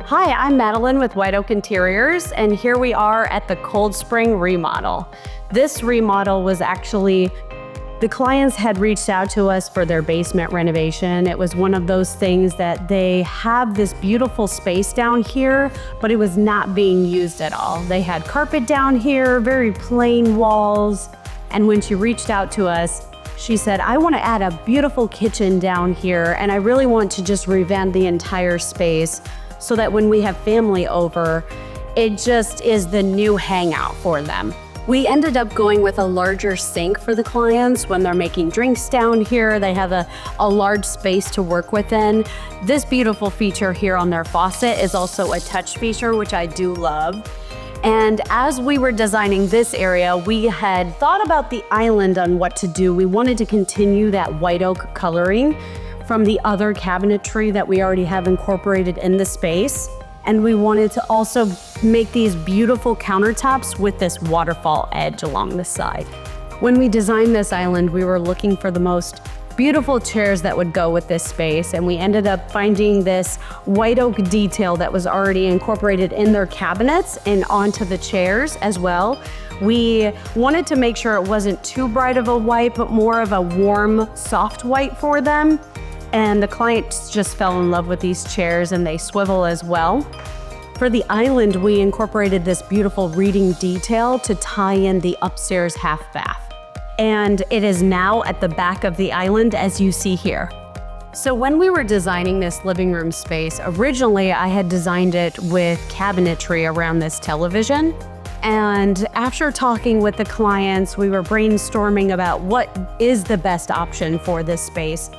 Hi, I'm Madeline with White Oak Interiors, and here we are at the Cold Spring remodel. This remodel was actually, the clients had reached out to us for their basement renovation. It was one of those things that they have this beautiful space down here, but it was not being used at all. They had carpet down here, very plain walls, and when she reached out to us, she said, I want to add a beautiful kitchen down here, and I really want to just revamp the entire space so that when we have family over, it just is the new hangout for them. We ended up going with a larger sink for the clients when they're making drinks down here. They have a large space to work within. This beautiful feature here on their faucet is also a touch feature, which I do love. And as we were designing this area, we had thought about the island on what to do. We wanted to continue that white oak coloring from the other cabinetry that we already have incorporated in the space. And we wanted to also make these beautiful countertops with this waterfall edge along the side. When we designed this island, we were looking for the most beautiful chairs that would go with this space, and we ended up finding this white oak detail that was already incorporated in their cabinets and onto the chairs as well. We wanted to make sure it wasn't too bright of a white, but more of a warm, soft white for them. And the clients just fell in love with these chairs, and they swivel as well. For the island, we incorporated this beautiful reading detail to tie in the upstairs half bath. And it is now at the back of the island, as you see here. So when we were designing this living room space, originally I had designed it with cabinetry around this television. And after talking with the clients, we were brainstorming about what is the best option for this space.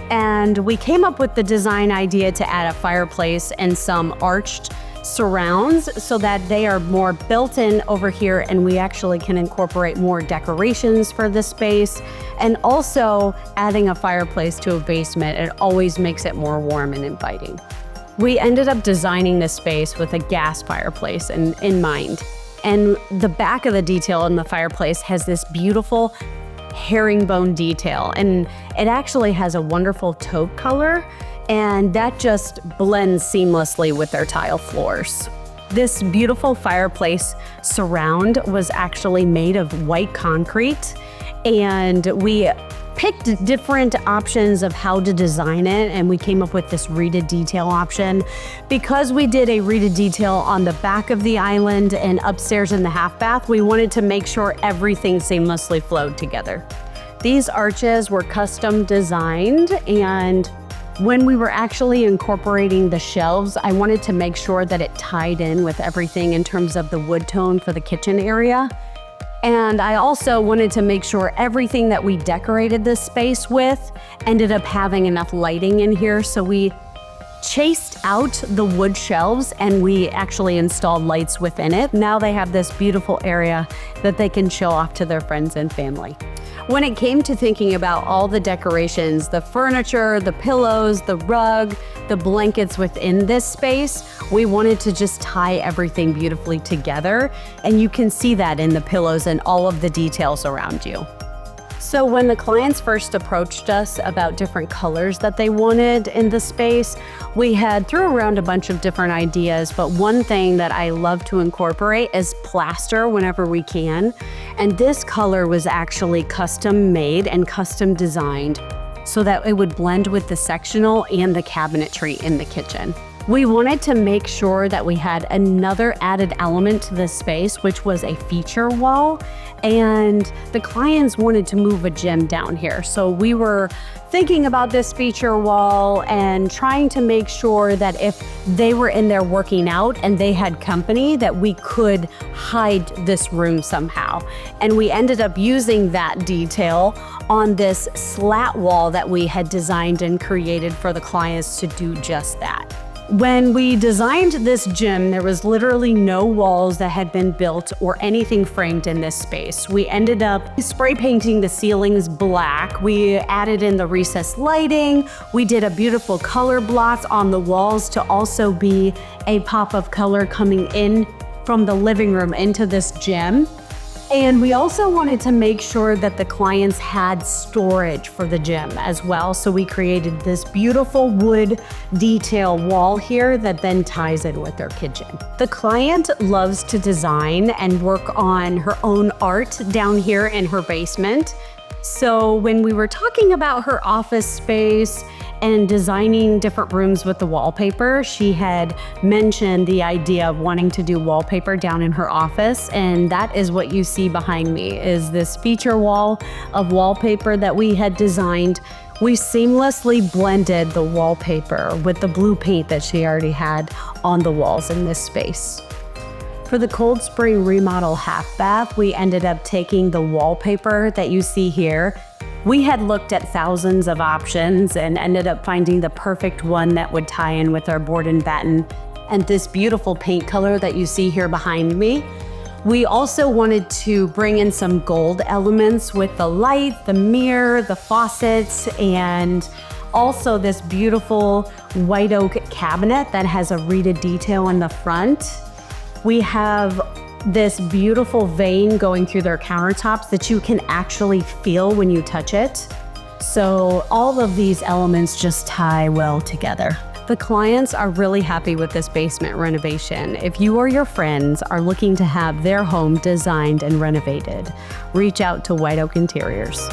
And we came up with the design idea to add a fireplace and some arched surrounds so that they are more built in over here, and we actually can incorporate more decorations for the space. And also adding a fireplace to a basement, it always makes it more warm and inviting. We ended up designing this space with a gas fireplace in mind. And the back of the detail in the fireplace has this beautiful herringbone detail, and it actually has a wonderful taupe color, and that just blends seamlessly with their tile floors. This beautiful fireplace surround was actually made of white concrete, and we picked different options of how to design it, and we came up with this reeded detail option. Because we did a reeded detail on the back of the island and upstairs in the half bath, we wanted to make sure everything seamlessly flowed together. These arches were custom designed, and when we were actually incorporating the shelves, I wanted to make sure that it tied in with everything in terms of the wood tone for the kitchen area. And I also wanted to make sure everything that we decorated this space with ended up having enough lighting in here. So we chased out the wood shelves and we actually installed lights within it. Now they have this beautiful area that they can show off to their friends and family. When it came to thinking about all the decorations, the furniture, the pillows, the rug, the blankets within this space, we wanted to just tie everything beautifully together. And you can see that in the pillows and all of the details around you. So when the clients first approached us about different colors that they wanted in the space, we had threw around a bunch of different ideas, but one thing that I love to incorporate is plaster whenever we can. And this color was actually custom made and custom designed so that it would blend with the sectional and the cabinetry in the kitchen. We wanted to make sure that we had another added element to this space, which was a feature wall. And the clients wanted to move a gym down here. So we were thinking about this feature wall and trying to make sure that if they were in there working out and they had company, that we could hide this room somehow. And we ended up using that detail on this slat wall that we had designed and created for the clients to do just that. When we designed this gym, there was literally no walls that had been built or anything framed in this space. We ended up spray painting the ceilings black. We added in the recessed lighting. We did a beautiful color block on the walls to also be a pop of color coming in from the living room into this gym. And we also wanted to make sure that the clients had storage for the gym as well. So we created this beautiful wood detail wall here that then ties in with their kitchen. The client loves to design and work on her own art down here in her basement. So when we were talking about her office space and designing different rooms with the wallpaper, she had mentioned the idea of wanting to do wallpaper down in her office. And that is what you see behind me, is this feature wall of wallpaper that we had designed. We seamlessly blended the wallpaper with the blue paint that she already had on the walls in this space. For the Cold Spring remodel half bath, we ended up taking the wallpaper that you see here. We had looked at thousands of options and ended up finding the perfect one that would tie in with our board and batten and this beautiful paint color that you see here behind me. We also wanted to bring in some gold elements with the light, the mirror, the faucets, and also this beautiful white oak cabinet that has a reeded detail in the front. We have this beautiful vein going through their countertops that you can actually feel when you touch it. So all of these elements just tie well together. The clients are really happy with this basement renovation. If you or your friends are looking to have their home designed and renovated, reach out to White Oak Interiors.